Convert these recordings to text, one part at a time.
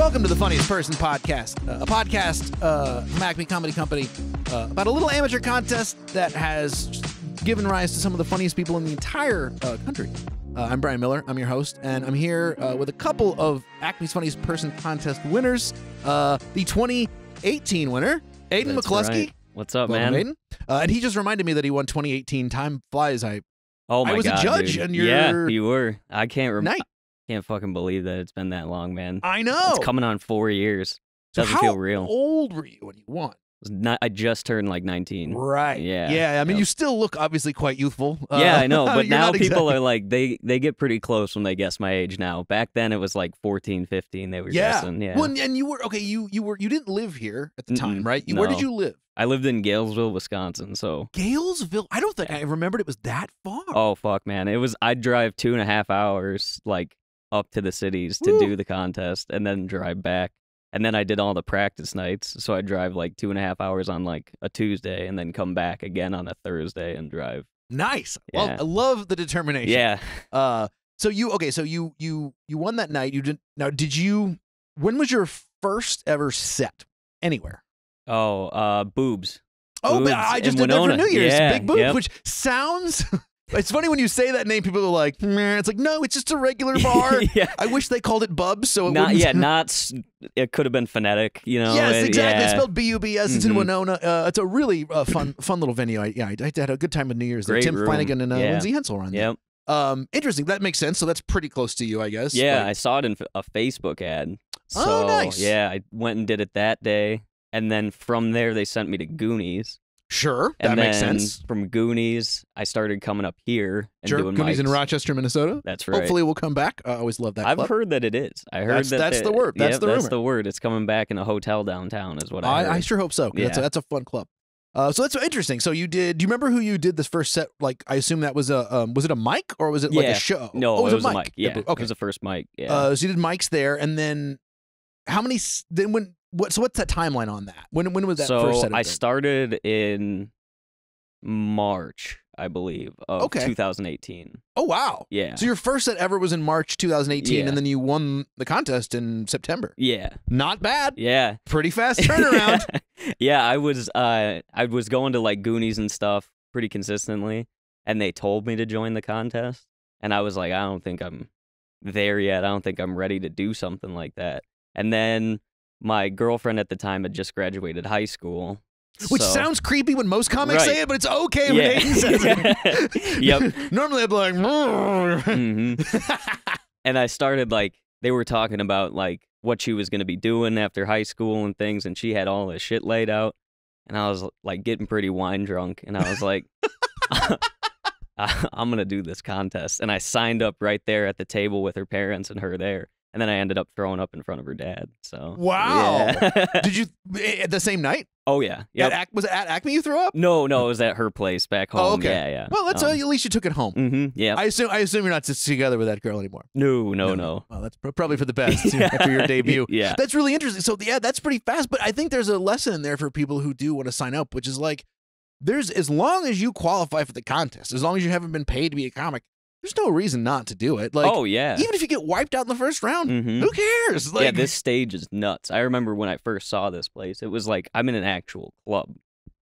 Welcome to the Funniest Person Podcast, a podcast from Acme Comedy Company about a little amateur contest that has given rise to some of the funniest people in the entire country. I'm Bryan Miller. I'm your host, and I'm here with a couple of Acme's Funniest Person Contest winners. The 2018 winner, Aidan McCluskey. Right. What's up, Welcome, man? Aidan. And he just reminded me that he won 2018. Time flies. Oh my God, I was a judge, dude. and you're... Yeah, you were. I can't remember. Night. Can't fucking believe that it's been that long, man. I know. It's coming on 4 years. So Doesn't feel real. How old were you when you won? I just turned like 19. Right. Yeah. Yeah. I mean, you still look obviously quite youthful. Yeah, I know. But now people exactly... are like, they get pretty close when they guess my age now. Back then it was like 14, 15 they were guessing. Yeah. Well, and you were, okay, you didn't live here at the time, right? Where did you live? I lived in Galesville, Wisconsin, so... Galesville? I don't think I remembered it was that far. Oh, fuck, man. I'd drive 2.5 hours, like, up to the cities to do the contest, and then drive back. And then I did all the practice nights, so I'd drive, like, 2.5 hours on, like, a Tuesday, and then come back again on a Thursday and drive. Nice. Yeah. Well, I love the determination. Yeah. So you won that night. When was your first ever set anywhere? Oh, boobs. Oh, boobs but I just did Winona. that for New Year's. Yeah, Big boobs, yep. which sounds... It's funny when you say that name, people are like, meh. It's like, no, it's just a regular bar. Yeah. I wish they called it Bubs, so it Not, wouldn't... Yeah, not... It could have been phonetic, you know? Yes, exactly. Yeah. It's spelled B-U-B-S. It's in Winona. It's a really fun little venue. I had a good time with New Year's. Great Tim room. Flanagan and Lindsay Hensel run there. Yep. Interesting. That makes sense. So that's pretty close to you, I guess. Yeah, Like... I saw it in a Facebook ad. So, oh, nice. Yeah, I went and did it that day. And then from there, they sent me to Goonies. Sure, that and makes then sense. From Goonies, I started coming up here and Sure, doing Goonies in mics. Rochester, Minnesota. That's right. Hopefully we'll come back. I always love that club. I've heard that it is. I heard that's the word. That's the rumor. That's the word. It's coming back in a hotel downtown is what I heard. I sure hope so. Yeah. That's a fun club. So that's interesting. So do you remember who you did this first set? Like, I assume that was was it a mic or was it like a show? No, it was a mic. Yeah, okay. It was the first mic. Yeah. So you did mics there, and then how many? Then when? So what's that timeline on that? When was that first set? So I started in March, I believe, of 2018. Oh, wow. Yeah. So your first set ever was in March 2018, Yeah. and then you won the contest in September. Yeah. Not bad. Yeah. Pretty fast turnaround. Yeah, I was going to like Goonies and stuff pretty consistently, and they told me to join the contest, and I was like, I don't think I'm there yet. I don't think I'm ready to do something like that. And then my girlfriend at the time had just graduated high school. Which sounds creepy when most comics say it, but it's okay when Aidan says it. Yep. Normally I'd be like, And I started like, they were talking about like what she was going to be doing after high school and things, and she had all this shit laid out. And I was like getting pretty wine drunk, and I was like, I'm going to do this contest. And I signed up right there at the table with her parents and her there. And then I ended up throwing up in front of her dad. So wow. Yeah. Did you at the same night? Oh yeah. Yep. Was it at Acme you threw up? No, it was at her place back home. Oh, okay. Yeah. Well, that's at least you took it home. Yeah. I assume you're not together with that girl anymore. No. Well, that's probably for the best after your debut. Yeah. That's really interesting. So yeah, that's pretty fast. But I think there's a lesson in there for people who do want to sign up, which is like, as long as you qualify for the contest, as long as you haven't been paid to be a comic, there's no reason not to do it. Like, oh yeah. Even if you get wiped out in the first round, who cares? Like, yeah, this stage is nuts. I remember when I first saw this place, it was like I'm in an actual club,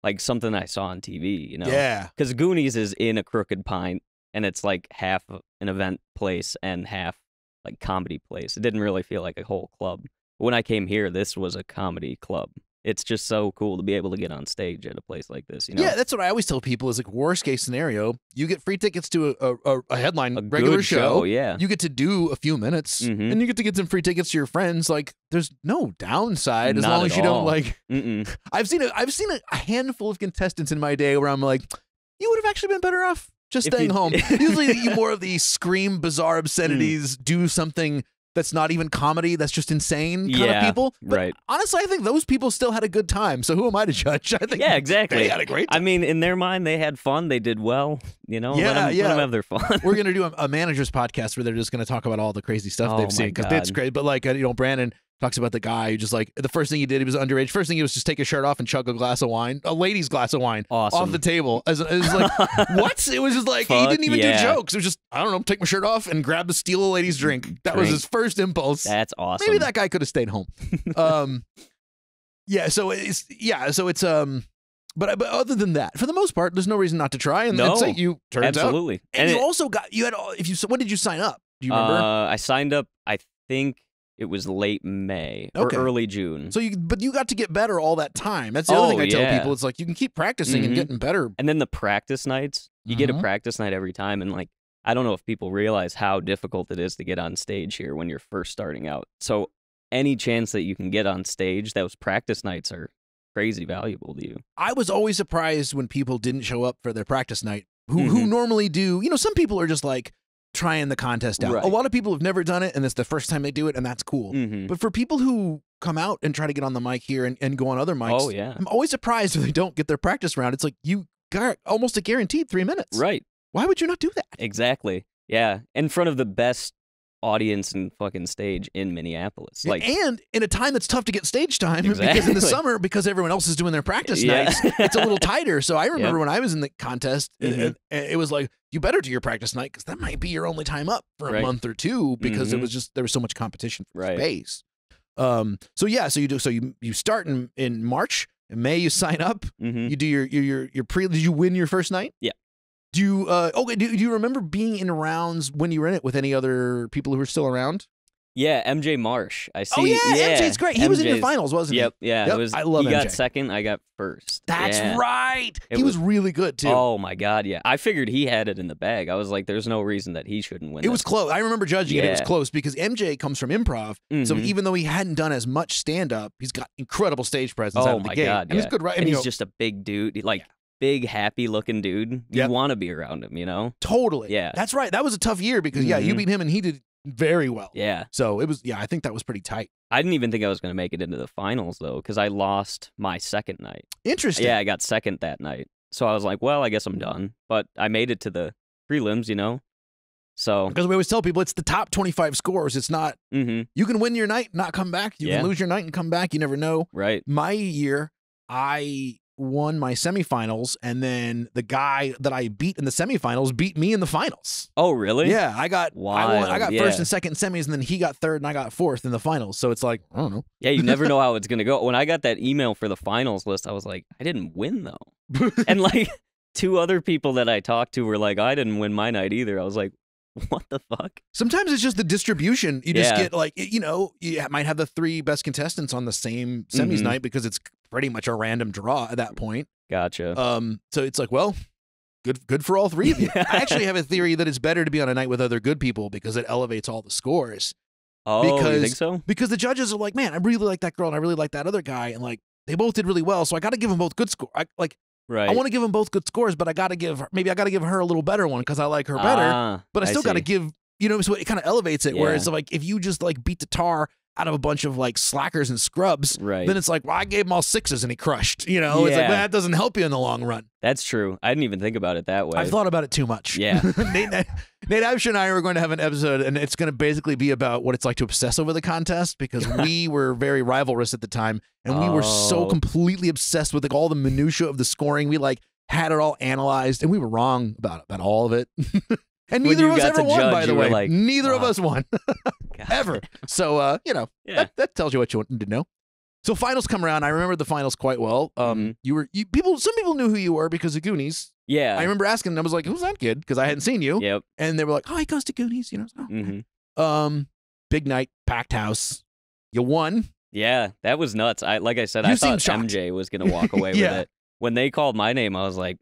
like something I saw on TV. You know? Yeah. Because Goonies is in a Crooked Pint, and it's like half an event place and half like comedy place. It didn't really feel like a whole club. But when I came here, this was a comedy club. It's just so cool to be able to get on stage at a place like this, you know? Yeah, that's what I always tell people is like worst case scenario, you get free tickets to a headline A regular good show, yeah. You get to do a few minutes and you get to get some free tickets to your friends. Like there's no downside as Not long at as you don't all. like I've seen a handful of contestants in my day where I'm like, you would have actually been better off just staying home. Usually you more of the scream bizarre obscenities, do something that's not even comedy, that's just insane kind of people. But right. honestly, I think those people still had a good time. So who am I to judge? I think yeah, exactly. they had a great time. I mean, in their mind, they had fun. They did well. You know, Yeah, let them have their fun. We're going to do a manager's podcast where they're just going to talk about all the crazy stuff they've seen because it's great. But like, Brandon talks about the guy who just like the first thing he did, he was underage. First thing he was just take his shirt off and chug a glass of wine, a lady's glass of wine, Awesome. off the table. It was like, what? It was just like he didn't even do jokes. It was just, I don't know, take my shirt off and grab the steal a lady's drink. That was his first impulse. That's awesome. Maybe that guy could have stayed home. But other than that, for the most part, there's no reason not to try. And it's like you turns absolutely. out, and you also got when did you sign up? Do you remember? I signed up. I think it was late May or early June. So you got to get better all that time. That's the other thing I tell people. It's like you can keep practicing and getting better. And then the practice nights, you get a practice night every time, and like I don't know if people realize how difficult it is to get on stage here when you're first starting out. So any chance that you can get on stage, those practice nights are crazy valuable to you. I was always surprised when people didn't show up for their practice night, who normally do. You know, some people are just like trying the contest out. Right. A lot of people have never done it, and it's the first time they do it, and that's cool. But for people who come out and try to get on the mic here and go on other mics, I'm always surprised if they don't get their practice round. It's like you got almost a guaranteed 3 minutes. Right. Why would you not do that? Exactly. Yeah. In front of the best audience and fucking stage in Minneapolis, like, and in a time that's tough to get stage time because in the summer, because everyone else is doing their practice nights, it's a little tighter. So I remember when I was in the contest, it was like, you better do your practice night because that might be your only time up for a month or two because it was just there was so much competition for space. So you start in March. In May you sign up. You do your pre. Did you win your first night? Yeah. Do you do you remember being in rounds when you were in it with any other people who were still around? Yeah, MJ Marsh. I see. Oh yeah, MJ's great. He was in your finals, wasn't he? Yep. Yeah. I love he MJ. Got second. I got first. That's right. He was really good too. Oh my god, yeah. I figured he had it in the bag. I was like, there's no reason that he shouldn't win. It was close. I remember judging it. It was close because MJ comes from improv, so even though he hadn't done as much stand up, he's got incredible stage presence out of the gate. God, and he's good, right? And he's just a big dude, like. Big, happy-looking dude. You want to be around him, you know? Totally. Yeah. That's right. That was a tough year because, you beat him and he did very well. Yeah. So it was, I think that was pretty tight. I didn't even think I was going to make it into the finals, though, because I lost my second night. Interesting. Yeah, I got second that night. So I was like, well, I guess I'm done. But I made it to the prelims, you know? So because we always tell people it's the top 25 scores. It's not, you can win your night, not come back. You can lose your night and come back. You never know. Right. My year, I won my semifinals, and then the guy that I beat in the semifinals beat me in the finals. Oh, really? Yeah, I got first and second semis, and then he got third, and I got fourth in the finals. So it's like, I don't know. Yeah, you never know how it's gonna go. When I got that email for the finals list, I was like, I didn't win though. And like 2 other people that I talked to were like, I didn't win my night either. I was like, what the fuck? Sometimes it's just the distribution. You just get like, you might have the 3 best contestants on the same semis night because it's pretty much a random draw at that point. Gotcha. So it's like, well, good for all 3 of you. I actually have a theory that it's better to be on a night with other good people because it elevates all the scores. Oh, you think so? Because the judges are like, man, I really like that girl and I really like that other guy, and like they both did really well, so I got to give them both good score. Right. I want to give them both good scores, but I got to give her a little better one because I like her better. But I still got to give, so it kind of elevates it. Whereas like if you just like beat the tar out of a bunch of like slackers and scrubs, then it's like, well, I gave him all 6s and he crushed. It's like that doesn't help you in the long run. That's true. I didn't even think about it that way. I've thought about it too much. Yeah. Nate Absher and I are going to have an episode, and it's going to basically be about what it's like to obsess over the contest because we were very rivalrous at the time, and we were so completely obsessed with like all the minutia of the scoring. We like had it all analyzed, and we were wrong about all of it. And neither of us ever won, by the way. Like, neither of us won ever. So, that tells you what you wanted to know. So finals come around. I remember the finals quite well. Some people knew who you were because of Goonies. Yeah. I remember asking, and I was like, who's that kid? Because I hadn't seen you. Yep. And they were like, oh, he goes to Goonies, Big night, packed house. You won. Yeah, that was nuts. Like I said, I thought MJ was going to walk away with it. When they called my name, I was like,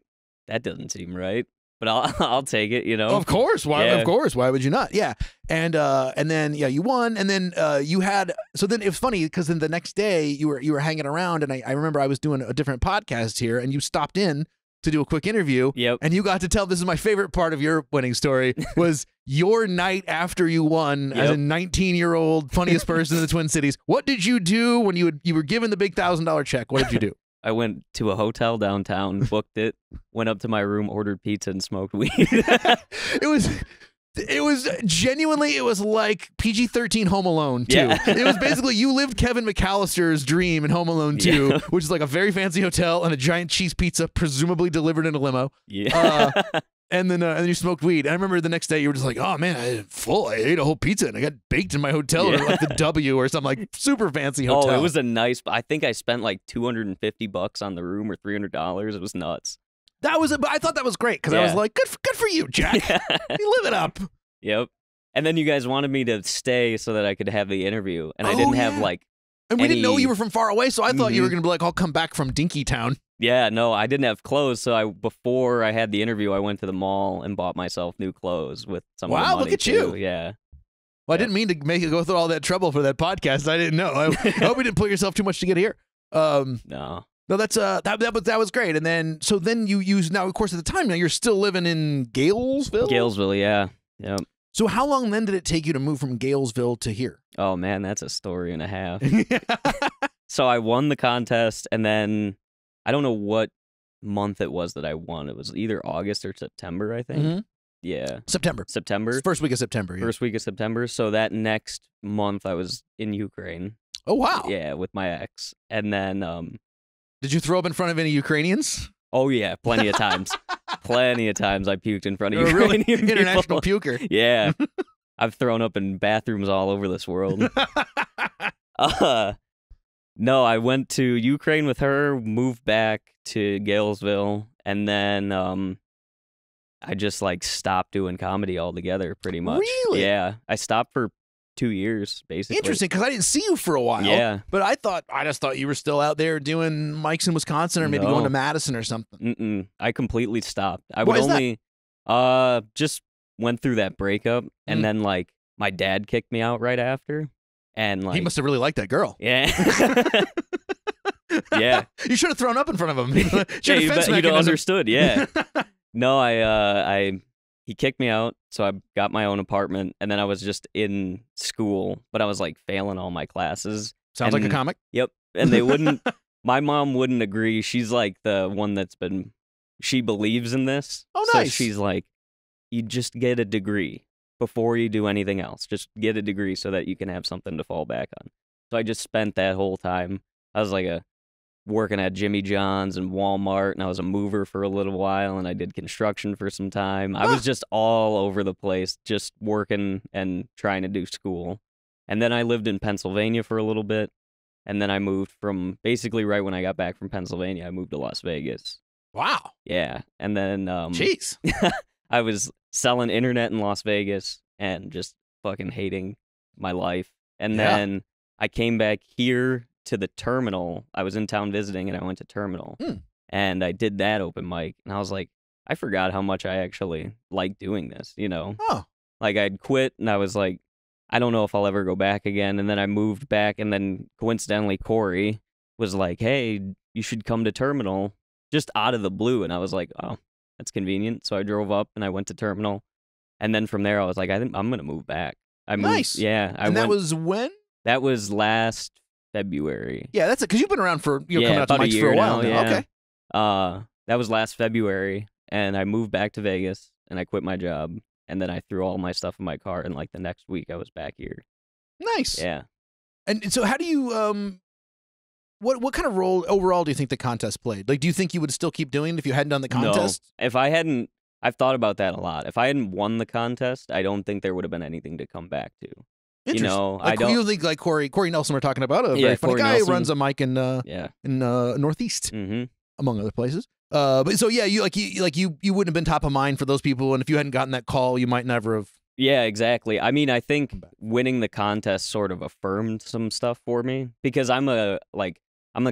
that doesn't seem right. But I'll take it, Of course. Why? Yeah. Of course. Why would you not? Yeah. And then you won, and then you had. So then it was funny because then the next day you were hanging around, and I remember I was doing a different podcast here, and you stopped in to do a quick interview. Yep. And you got to tell. This is my favorite part of your winning story was your night after you won as a 19-year-old funniest person in the Twin Cities. What did you do when you were given the big $1,000 check? What did you do? I went to a hotel downtown, booked it, went up to my room, ordered pizza, and smoked weed. It was It was genuinely, it was like PG-13 Home Alone 2. Yeah. It was basically you lived Kevin McAllister's dream in Home Alone 2, Yeah. which is like a very fancy hotel and a giant cheese pizza, presumably delivered in a limo. Yeah. And then you smoked weed. And I remember the next day you were just like, oh man, I ate a whole pizza and I got baked in my hotel or like the W or some like super fancy hotel. Oh, it was a nice. I think I spent like $250 on the room or $300. It was nuts. But I thought that was great because I was like, good for you, Jack. You live it up. Yep. And then you guys wanted me to stay so that I could have the interview, and I didn't have like. And we didn't know you were from far away, so I thought you were gonna be like, I'll come back from Dinky Town. Yeah, no, I didn't have clothes, so before I had the interview, I went to the mall and bought myself new clothes with some of the money. Wow, look at too. you. Yeah. Well, I didn't mean to make you go through all that trouble for that podcast. I didn't know. I hope you didn't put yourself too much to get here. No, that's that was great. And then you use now, of course, at the time now you're still living in Galesville. Galesville, yeah, yep. So how long then did it take you to move from Galesville to here? Oh man, that's a story and a half. So I won the contest, and then I don't know what month it was that I won. It was either August or September, I think. Mm-hmm. Yeah, September. First week of September. Yeah. First week of September. So that next month, I was in Ukraine. Oh wow. Yeah, with my ex, and then did you throw up in front of any Ukrainians? Oh yeah, plenty of times. Plenty of times I puked in front of You're Ukrainian really people. international puker. Yeah. I've thrown up in bathrooms all over this world. No, I went to Ukraine with her, moved back to Galesville, and then I just like stopped doing comedy altogether pretty much. Really? Yeah. I stopped for 2 years, basically. Interesting, because I didn't see you for a while. Yeah. But I just thought you were still out there doing mics in Wisconsin or maybe going to Madison or something. Mm-mm. I completely stopped. I Why would is only just went through that breakup, and then like my dad kicked me out right after, and like he must have really liked that girl. Yeah. Yeah. You should have thrown up in front of him. Yeah, you'd have understood. Yeah. No, he kicked me out, so I got my own apartment, and then I was just in school, but I was like failing all my classes. Sounds like a comic. Yep. And they wouldn't. My mom wouldn't agree. She's like the one she believes in this. Oh, so nice. She's like, you just get a degree before you do anything else. Just get a degree so that you can have something to fall back on. So I just spent that whole time. I was like working at Jimmy John's and Walmart, and I was a mover for a little while, and I did construction for some time. I was just all over the place, just working and trying to do school. And then I lived in Pennsylvania for a little bit, and then I moved from basically right when I got back from Pennsylvania, I moved to Las Vegas. Wow. Yeah. And then jeez. I was selling internet in Las Vegas and just fucking hating my life. And then I came back here to the terminal. I was in town visiting, and I went to terminal, and I did that open mic, and I was like, I forgot how much I actually like doing this, you know? Oh. Like I'd quit, and I was like, I don't know if I'll ever go back again. And then I moved back, and then coincidentally Corey was like, hey, you should come to terminal, just out of the blue. And I was like, oh, that's convenient. So I drove up and I went to terminal, and then from there I was like, I think I'm gonna move back. Nice. Yeah. That was when? That was last February. Yeah, that's it. Because you've been around for coming out to about a mics year for a while now. Yeah. Okay. That was last February, and I moved back to Vegas, and I quit my job, and then I threw all my stuff in my car, and like the next week I was back here. Nice. Yeah. And so how do you what kind of role overall do you think the contest played? Like, do you think you would still keep doing it if you hadn't done the contest? No. If I hadn't, I've thought about that a lot. If I hadn't won the contest, I don't think there would have been anything to come back to. You know, like, I don't. You think like Corey Nelson we're talking about, a very funny Corey guy who Nelson. runs a mic in Northeast, among other places. But so yeah, you wouldn't have been top of mind for those people, and if you hadn't gotten that call, you might never have. Yeah, exactly. I mean, I think winning the contest sort of affirmed some stuff for me, because I'm the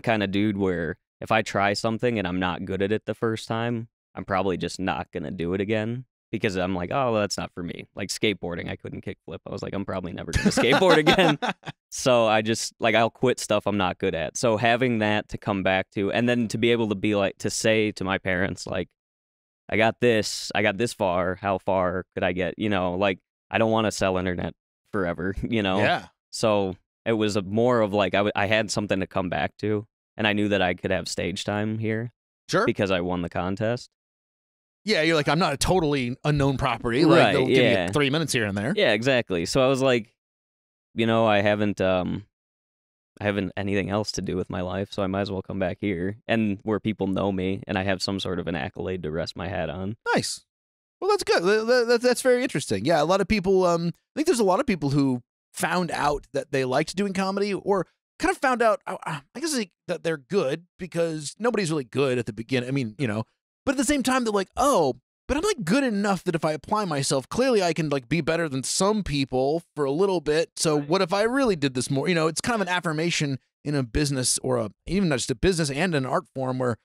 kind of dude where if I try something and I'm not good at it the first time, I'm probably just not gonna do it again. Because I'm like, oh, well, that's not for me. Like skateboarding, I couldn't kickflip. I was like, I'm probably never going to skateboard again. So I just, like, I'll quit stuff I'm not good at. So having that to come back to, and then to be able to be like, to say to my parents, like, I got this far. How far could I get? You know, like, I don't want to sell internet forever, you know? Yeah. So it was more of like, I had something to come back to, and I knew that I could have stage time here. Sure. Because I won the contest. Yeah, you're like, I'm not a totally unknown property. Like, Right, they'll give yeah. you 3 minutes here and there. Yeah, exactly. So I was like, I haven't anything else to do with my life, so I might as well come back here, and where people know me, and I have some sort of an accolade to rest my hat on. Nice. Well, that's good. That's very interesting. Yeah, a lot of people, I think there's a lot of people who found out that they liked doing comedy, or kind of found out, I guess, that they're good because nobody's really good at the beginning. I mean, but at the same time, they're like, oh, but I'm like good enough that if I apply myself, clearly I can like be better than some people for a little bit. So what if I really did this more? It's kind of an affirmation in a business, or even not just a business and an art form, where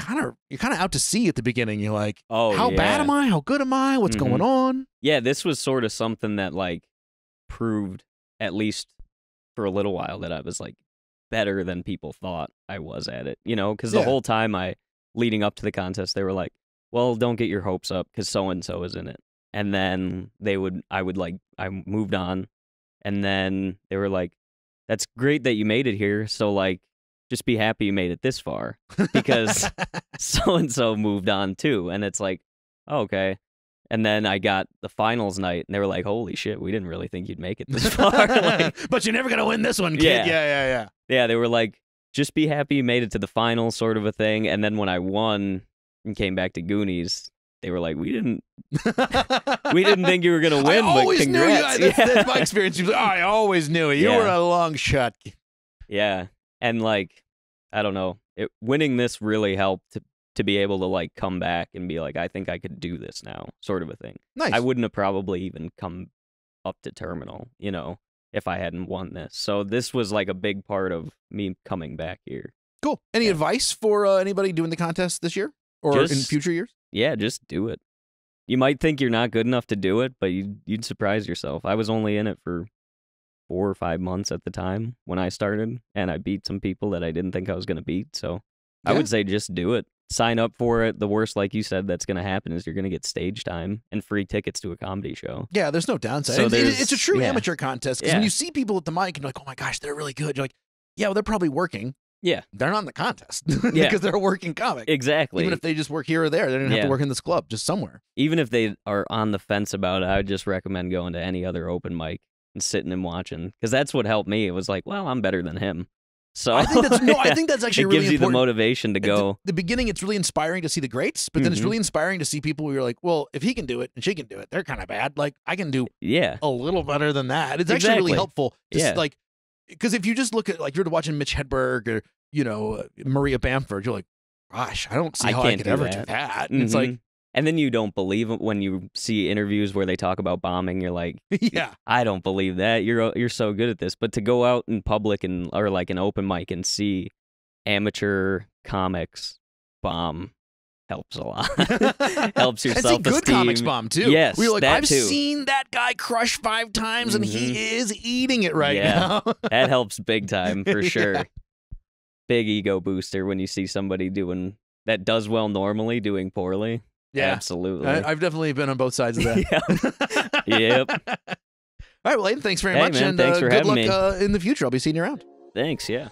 you're kind of out to sea at the beginning. You're like, oh, how bad am I? How good am I? What's going on? Yeah, this was sort of something that like proved, at least for a little while, that I was like better than people thought I was at it. Because the whole time leading up to the contest, they were like, well, don't get your hopes up because so-and-so is in it. And then I moved on. And then they were like, that's great that you made it here. So like, just be happy you made it this far because so-and-so moved on too. And it's like, oh, okay. And then I got the finals night and they were like, holy shit, we didn't really think you'd make it this far. Like, but you're never going to win this one, kid. Yeah. Yeah, they were like, just be happy you made it to the finals, sort of a thing. And then when I won and came back to Goonies, they were like, we didn't think you were gonna win, but congrats. That's my experience. I always knew it. You were a long shot. Yeah, and like, I don't know, winning this really helped to be able to like come back and be like, I think I could do this now, sort of a thing. Nice. I wouldn't have probably even come up to Terminal, if I hadn't won this. So this was like a big part of me coming back here. Cool. Any advice for anybody doing the contest this year? Or in future years? Yeah, just do it. You might think you're not good enough to do it, but you'd surprise yourself. I was only in it for 4 or 5 months at the time when I started, and I beat some people that I didn't think I was going to beat. So I would say just do it. Sign up for it. The worst, like you said, that's going to happen is you're going to get stage time and free tickets to a comedy show. Yeah, there's no downside. So it's a true amateur contest. Because when you see people at the mic and you're like, oh my gosh, they're really good. You're like, yeah, well, they're probably working. Yeah. They're not in the contest because they're a working comic. Exactly. Even if they just work here or there, they don't have to work in this club, just somewhere. Even if they are on the fence about it, I would just recommend going to any other open mic and sitting and watching, because that's what helped me. It was like, well, I'm better than him. So I think that's actually really important. It gives you the motivation to go. The beginning, it's really inspiring to see the greats, but then it's really inspiring to see people who are like, well, if he can do it and she can do it, they're kind of bad. Like, I can do a little better than that. It's actually really helpful. Like, because if you just look at, like, you're watching Mitch Hedberg or, Maria Bamford, you're like, gosh, I don't see how I could ever do that. And it's like, and then you don't believe it when you see interviews where they talk about bombing. You're like, yeah, I don't believe that. You're so good at this. But to go out in public or like an open mic and see amateur comics bomb helps a lot. Helps your self-esteem. And see good comics bomb too. Yes, we're like, I've too. seen that guy crush 5 times and he is eating it right now. That helps big time for sure. Big ego booster when you see somebody that does well normally doing poorly. Yeah, absolutely. I've definitely been on both sides of that. Yep. All right, well, Aidan, thanks very much. Man, and thanks for good having luck me. In the future. I'll be seeing you around. Thanks, yeah.